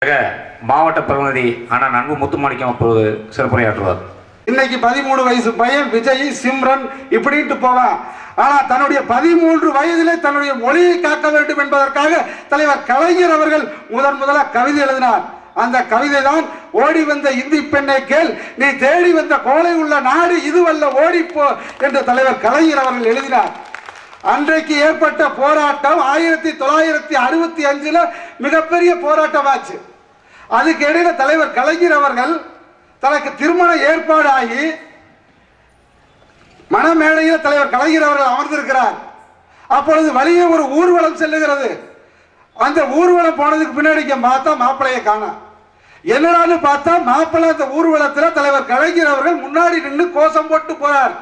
மாவட்ட பிரதிநிதி அண்ணன் அன்பு முத்துமாணிக்கம் அப்போது சிறப்புரையாற்றுவார். இன்னைக்கு 13 வயசு பையன் விஜய், சிம்ரன் இப்படின்ட்டு போவான். ஆனா தன்னுடைய 13 வயதிலே தன்னுடைய மொழியை காக்க வேண்டும் என்பதற்காக தலைவர் கலைஞர் அவர்கள் முதலாக கவிதை எழுதினார். அந்த கவிதை தான் ஓடி வந்த இந்தி பெண்ணை கேள், நீ தேடி வந்த கோலை உள்ள நாடு இதுவல்ல ஓடிப்போ என்று தலைவர் கலைஞர் அவர்கள் எழுதினார். அன்றைக்கு ஏற்பட்ட போராட்டம் 1965 மிகப்பெரிய போராட்டமாச்சு. அதுக்கு இடையில தலைவர் கலைஞர் அவர்கள் தனக்கு திருமண ஏற்பாடு ஆகி மணமேடையில் தலைவர் கலைஞர் அவர்கள் அமர்ந்திருக்கிறார். அப்பொழுது வழியே ஒரு ஊர்வலம் செல்லுகிறது. அந்த ஊர்வலம் போனதுக்கு பின்னாடி பார்த்தா மாப்பிள்ளையை காணோம். என்னடான்னு பார்த்தா மாப்பிள்ளை அந்த ஊர்வலத்தில் தலைவர் கலைஞர் அவர்கள் முன்னாடி நின்று கோஷம் போட்டு போறார்.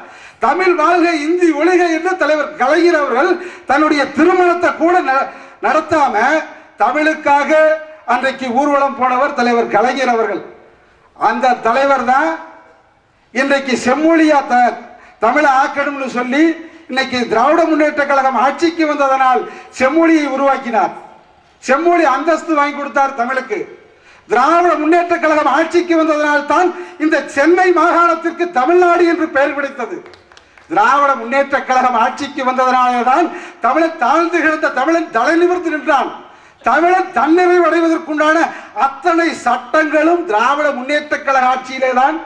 தமிழ் வாழ்க, இந்தி ஒழிக என்று தலைவர் கலைஞர் அவர்கள் தன்னுடைய திருமணத்தை கூட நடத்தாம தமிழுக்காக அன்றைக்கு ஊர்வலம் போனவர் தலைவர் கலைஞர் அவர்கள். அந்த தலைவர் தான் இன்றைக்கு செம்மொழியா தமிழை ஆக்கணும்னு சொல்லி இன்னைக்கு திராவிட முன்னேற்ற கழகம் ஆட்சிக்கு வந்ததனால் செம்மொழியை உருவாக்கினார். செம்மொழி அந்தஸ்து வாங்கி கொடுத்தார் தமிழுக்கு. திராவிட முன்னேற்ற கழகம் ஆட்சிக்கு வந்ததனால் தான் இந்த சென்னை மாகாணத்திற்கு தமிழ்நாடு என்று பெயர் கிடைத்தது. திராவிட முன்னேற்ற கழகம் ஆட்சிக்கு வந்ததனாலே தான் தமிழன் தாழ்ந்து கிடந்த தமிழன் தலை நிமிர்ந்து நின்றான். தமிழன் தன்னிறைவு அடைவதற்குண்டான அத்தனை சட்டங்களும் திராவிட முன்னேற்ற கழக ஆட்சியிலே தான்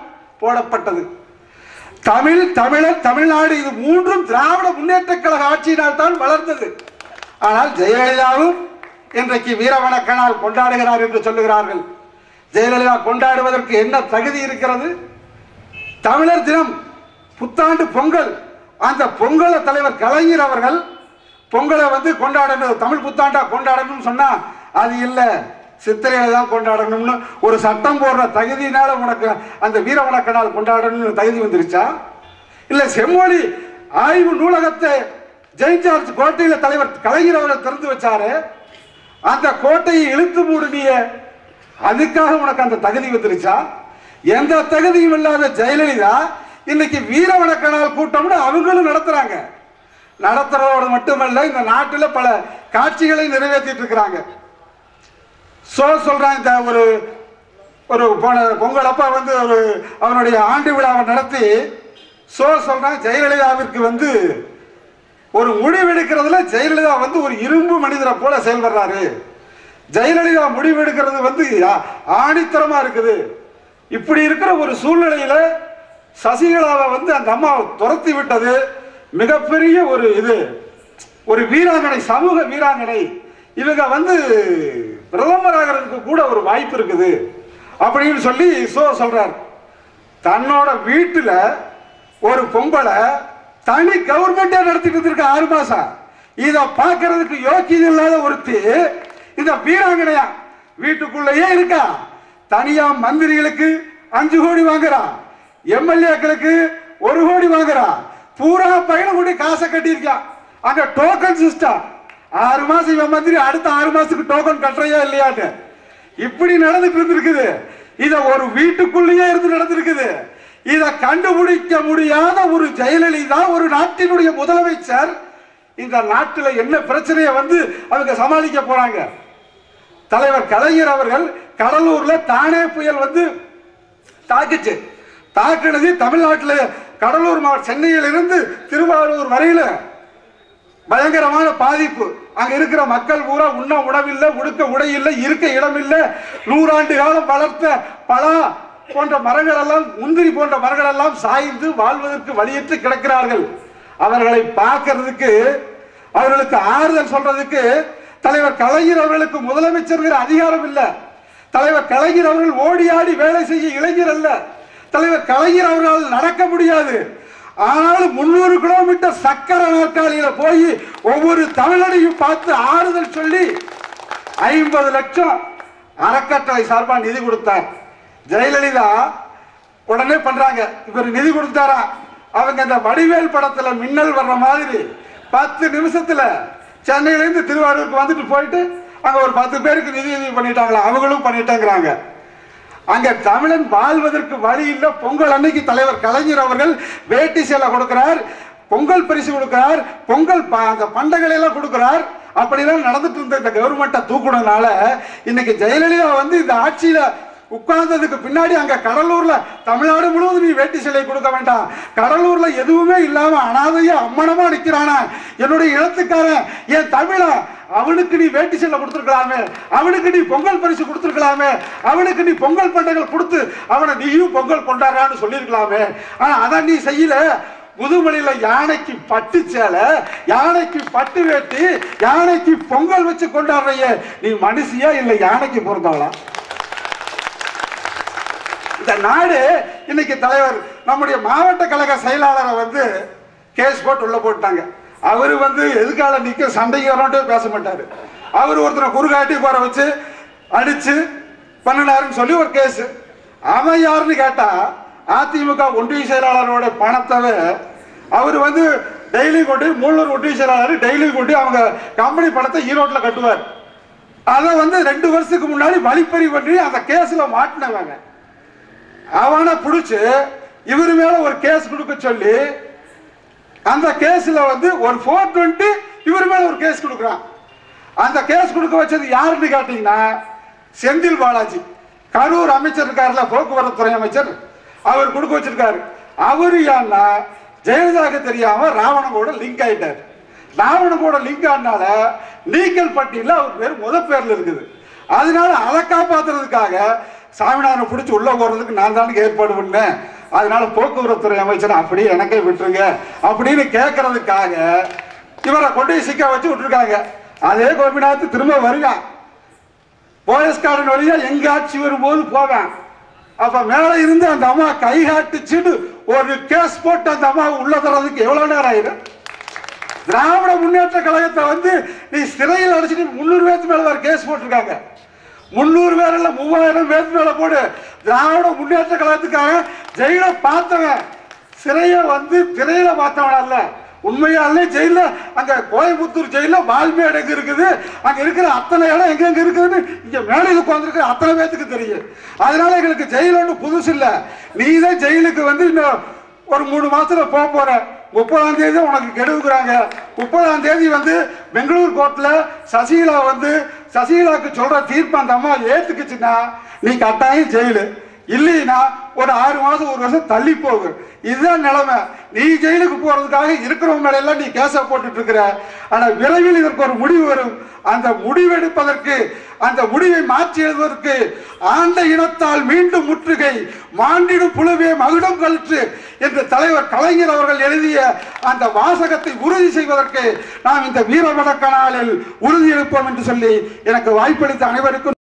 போடப்பட்டது. தமிழர், தமிழ்நாடு இது மூன்றும் திராவிட முன்னேற்ற கழக ஆட்சியினால் தான் வளர்ந்தது. ஆனால் ஜெயலலிதாவும் இன்றைக்கு வீரவணக்க நாள் கொண்டாடுகிறார் என்று சொல்லுகிறார்கள். ஜெயலலிதா கொண்டாடுவதற்கு என்ன தகுதி இருக்கிறது? தமிழர் தினம், புத்தாண்டு பொங்கல், அந்த பொங்கலை தலைவர் கலைஞர் அவர்கள் பொங்கலை கொண்டாடணும், தமிழ் புத்தாண்டா கொண்டாடணும்னு சொன்னா அது இல்லை, சித்திரையில தான் கொண்டாடணும்னு ஒரு சட்டம் போடுற தகுதியினால உனக்கு அந்த வீர வணக்க நாள் கொண்டாடணும்னு தகுதி வந்துருச்சா? இல்ல செம்மொழி ஆய்வு நூலகத்தை ஜெயின் ஜார்ஜ் கோட்டையில தலைவர் கலைஞர் அவர்கள் திறந்து வச்சாரு. அந்த கோட்டையை இழுத்து மூடிய அதுக்காக உனக்கு அந்த தகுதி வந்துருச்சா? எந்த தகுதியும் இல்லாத ஜெயலலிதா இன்னைக்கு வீர வணக்க நாள் கூட்டம்னு அவங்களும் நடத்துறாங்க. நடத்துறதோடு மட்டுமல்ல, இந்த நாட்டில் பல காட்சிகளை நிறைவேற்றிட்டு இருக்கிறாங்க. சொல்றான், இந்த ஒரு பொங்கல் அப்ப ஒரு அவனுடைய ஆண்டு விழாவை நடத்தி சொல்றான், ஜெயலலிதாவிற்கு ஒரு முடிவெடுக்கிறதுல ஜெயலலிதா ஒரு இரும்பு மனிதரை போல செயல்படுறாரு. ஜெயலலிதா முடிவெடுக்கிறது ஆணித்தரமா இருக்குது. இப்படி இருக்கிற ஒரு சூழ்நிலையில சசிகலாவை அந்த அம்மா துரத்தி விட்டது மிகப்பெரிய ஒரு வீராங்கனை, சமூக வீராங்கனை. இவங்க பிரதமராகிறதுக்கு கூட ஒரு வாய்ப்பு இருக்குது அப்படின்னு சொல்லி சொல்றார். தன்னோட வீட்டுல ஒரு பொம்பளை தனி கவர்மெண்டே நடத்திட்டு இருக்க 6 மாசம். இத பாக்குறதுக்கு யோக்கியம் இல்லாத ஒருத்தி இந்த வீராங்கனையா வீட்டுக்குள்ளேயே இருக்கா. தனியா மந்திரிகளுக்கு 5 கோடி வாங்குறா, எம்எல்ஏக்களுக்கு 1 கோடி வாங்குறா, பூரா பையனை கூட்டி காசை கட்டியிருக்கா. அங்க டோக்கன் சிஸ்டம், 6 மாசம் இவன் மந்திரி, அடுத்த 6 மாசத்துக்கு டோக்கன் கட்டுறையா இல்லையான்னு இப்படி நடந்துட்டு இருந்திருக்குது. இத ஒரு வீட்டுக்குள்ளேயே இருந்து நடந்திருக்குது. இத கண்டுபிடிக்க முடியாத ஒரு ஜெயலலிதா, ஒரு நாட்டினுடைய முதலமைச்சர், இந்த நாட்டில் என்ன பிரச்சனையை அவங்க சமாளிக்க போறாங்க? தலைவர் கலைஞர் அவர்கள் கடலூர்ல தானே புயல் தாக்குச்சு. தாக்குனது தமிழ்நாட்டில் கடலூர் மாவட்டம், சென்னையில் இருந்து திருவாரூர் வரையில பயங்கரமான பாதிப்பு. அங்க இருக்கிற மக்கள் பூரா உண்ண உணவில்லை, உடுக்க உடை இல்லை, இருக்க இடம் இல்லை. 100 ஆண்டு காலம் வளர்த்த பலா போன்ற மரங்கள் எல்லாம், முந்திரி போன்ற மரங்கள் எல்லாம் சாய்ந்து வாழ்வதற்கு வழியற்று கிடக்கிறார்கள். அவர்களை பார்க்கறதுக்கு, அவர்களுக்கு ஆறுதல் சொல்றதுக்கு தலைவர் கலைஞர் அவர்களுக்கு முதலமைச்சர் அதிகாரம் இல்லை. தலைவர் கலைஞர் அவர்கள் ஓடி ஆடி வேலை செய்ய இளைஞர் அல்ல. தலைவர் கலைஞர் அவர்களால் நடக்க முடியாது. ஆனாலும் 300 கிலோமீட்டர் சக்கர நாற்காலியில போய் ஒவ்வொரு தமிழனையும் பார்த்து ஆறுதல் சொல்லி 50 லட்சம் அறக்கட்டளை சார்பா நிதி கொடுத்தார். ஜெயலலிதா உடனே பண்றாங்க, இவர் நிதி கொடுத்தாரா? அவங்க இந்த வடிவேல் படத்துல மின்னல் வர்ற மாதிரி 10 நிமிஷத்துல சென்னையில இருந்து திருவாரூருக்கு போயிட்டு அங்க ஒரு 10 பேருக்கு நிதி பண்ணிட்டாங்களா? அவங்களும் பண்ணிட்டாங்கிறாங்க. அங்க தமிழன் வாழ்வதற்கு வழி இல்லை. பொங்கல் அன்னைக்கு தலைவர் கலைஞர் அவர்கள் வேட்டி சேலை கொடுக்கிறார், பொங்கல் பரிசு கொடுக்கிறார், பொங்கல் அந்த பண்டங்களை எல்லாம் கொடுக்கிறார். அப்படிலாம் நடந்துட்டு இருந்த இந்த கவர்மெண்ட்டை தூக்குனதுனால இன்னைக்கு ஜெயலலிதா வந்து இந்த ஆட்சியில உட்கார்ந்ததுக்கு பின்னாடி அங்க கடலூர்ல தமிழ்நாடு முழுவதும் நீ வேட்டி சிலை கொடுக்க வேண்டாம், கடலூர்ல எதுவுமே இல்லாம அனாதையா அம்மனமா நிக்கிறானா என்னுடைய இனத்துக்காரன் என் தமிழ, அவனுக்கு நீ வேட்டி சிலை கொடுத்துருக்கலாமே, அவனுக்கு நீ பொங்கல் பரிசு கொடுத்துருக்கலாமே, அவனுக்கு நீ பொங்கல் பண்டங்கள் கொடுத்து அவனை நீயும் பொங்கல் கொண்டாடுறான்னு சொல்லியிருக்கலாமே. ஆனா அதான் நீ செய்யல. முதுமலையில யானைக்கு பட்டு சேலை, யானைக்கு பட்டு வேட்டி, யானைக்கு பொங்கல் வச்சு கொண்டாடுறைய நீ மனுஷியா இல்ல யானைக்கு பொறுத்தவளா? இந்த நாடு இன்னைக்கு தலைவர் நம்முடைய மாவட்ட கழக செயலாளரை வந்து கேஸ் போட்டு உள்ள போட்டாங்க. அவரு வந்து எதுக்கால நிக்க சண்டைக்கு வரணும் பேச மாட்டாரு. அவர் ஒருத்தரை குறுகாட்டி போற வச்சு அடிச்சு பண்ணினாருன்னு சொல்லி ஒரு கேஸ். அவன் யாருன்னு கேட்டா அதிமுக ஒன்றிய செயலாளரோட பணத்தை அவர் வந்து டெய்லி கொண்டு மூலூர் ஒன்றிய செயலாளர் டெய்லி கொண்டு அவங்க கம்பெனி பணத்தை ஈரோட்டில் கட்டுவார். அதை வந்து 2 வருஷத்துக்கு முன்னாடி வழிப்பறி பண்ணி அந்த கேஸ்ல மாட்டினவங்க அவனை பிடிச்சு இவர் மேல ஒரு கேஸ் கொடுக்க சொல்லி அந்த கேஸ்ல வந்து ஒரு 420 இவர் மேல ஒரு கேஸ் கொடுக்குறான். அந்த கேஸ் கொடுக்க வச்சது யாருன்னு கேட்டீங்கன்னா செந்தில் பாலாஜி, கரூர் அமைச்சர் இருக்காருல, போக்குவரத்து துறை அமைச்சர், அவர் கொடுக்க வச்சிருக்காரு. அவரு ஏன்னா ஜெயலலிதாவுக்கு தெரியாம ராவணன் கூட லிங்க் ஆயிட்டார். ராவணன் கூட லிங்க் ஆனால நீக்கல் பட்டியல அவர் பேர் முத பேர்ல இருக்குது. அதனால அதை காப்பாத்துறதுக்காக சாமிநாதனை பிடிச்சி உள்ள போறதுக்கு நான் தானே ஏற்பாடு பண்ணேன், அதனால போக்குவரத்து துறை அமைச்சர் அப்படியே எனக்கே விட்டுருங்க அப்படின்னு கேட்கறதுக்காக இவரை கொண்டு சிக்க வச்சு விட்டுருக்காங்க. அதே கோபிநாத் திரும்ப வருவான், போயஸ் கார்டன் வழியா எங்க ஆட்சி வரும்போது போவேன். அப்ப மேல இருந்து அந்த அம்மா கை காட்டுச்சுன்னு ஒரு கேஸ் போட்டு அந்த அம்மா உள்ள தரதுக்கு எவ்வளவு நேரம் ஆயிடும்? திராவிட முன்னேற்ற கழகத்தை வந்து நீ சிறையில் அடிச்சுட்டு 300 பேருக்கு மேல வேற கேஸ் போட்டிருக்காங்க. 300 பேர் இல்ல 3000 பேருக்கு மேல போடு. திராவிட முன்னேற்ற கழகத்துக்காக ஜெயில பார்த்தவன் சிறைய வந்து திரையில பார்த்தவன் அல்ல, உண்மையாலே ஜெயில அங்க கோயம்புத்தூர் ஜெயில வால்மேடு எங்க இருக்குது, அங்க இருக்கிற அத்தனை இடம் எங்க எங்க இருக்குதுன்னு இங்க மேடையில் உட்கார்ந்துருக்கிற அத்தனை பேத்துக்கு தெரியும். அதனால எங்களுக்கு ஜெயில் ஒன்றும் புதுசு இல்ல. நீதான் ஜெயிலுக்கு வந்து இன்னும் ஒரு 3 மாசத்துல போற. 30ஆம் தேதி உனக்கு கெடுக்குறாங்க. 30ஆம் தேதி வந்து பெங்களூர் கோர்ட்ல சசிகலா வந்து சசிகலாக்கு சொல்ற தீர்ப்பு அந்த அம்மா ஏத்துக்குச்சுன்னா நீ கட்டாயம் ஜெயிலு, இல்லைன்னா ஒரு 6 மாசம் 1 வருஷம் தள்ளி போகு. இதுதான் நிலைமை. நீ ஜெயிலுக்கு போறதுக்காக இருக்கிறவங்க மேல எல்லாம் நீ கேச போட்டுட்டு இருக்கிற. ஆனா விரைவில் இதற்கு ஒரு முடிவு வரும். அந்த முடிவெடுப்பதற்கு, அந்த முடிவை மாற்றி எழுதுவதற்கு ஆண்ட இனத்தால் மீண்டும் முற்றுகை, மாண்டிடும் புலவே மகுடம் கழற்று என்று தலைவர் கலைஞர் அவர்கள் எழுதிய அந்த வாசகத்தை உறுதி செய்வதற்கு நாம் இந்த வீரவணக்க நாளில் உறுதி எடுப்போம் என்று சொல்லி எனக்கு வாய்ப்பளித்த அனைவருக்கும்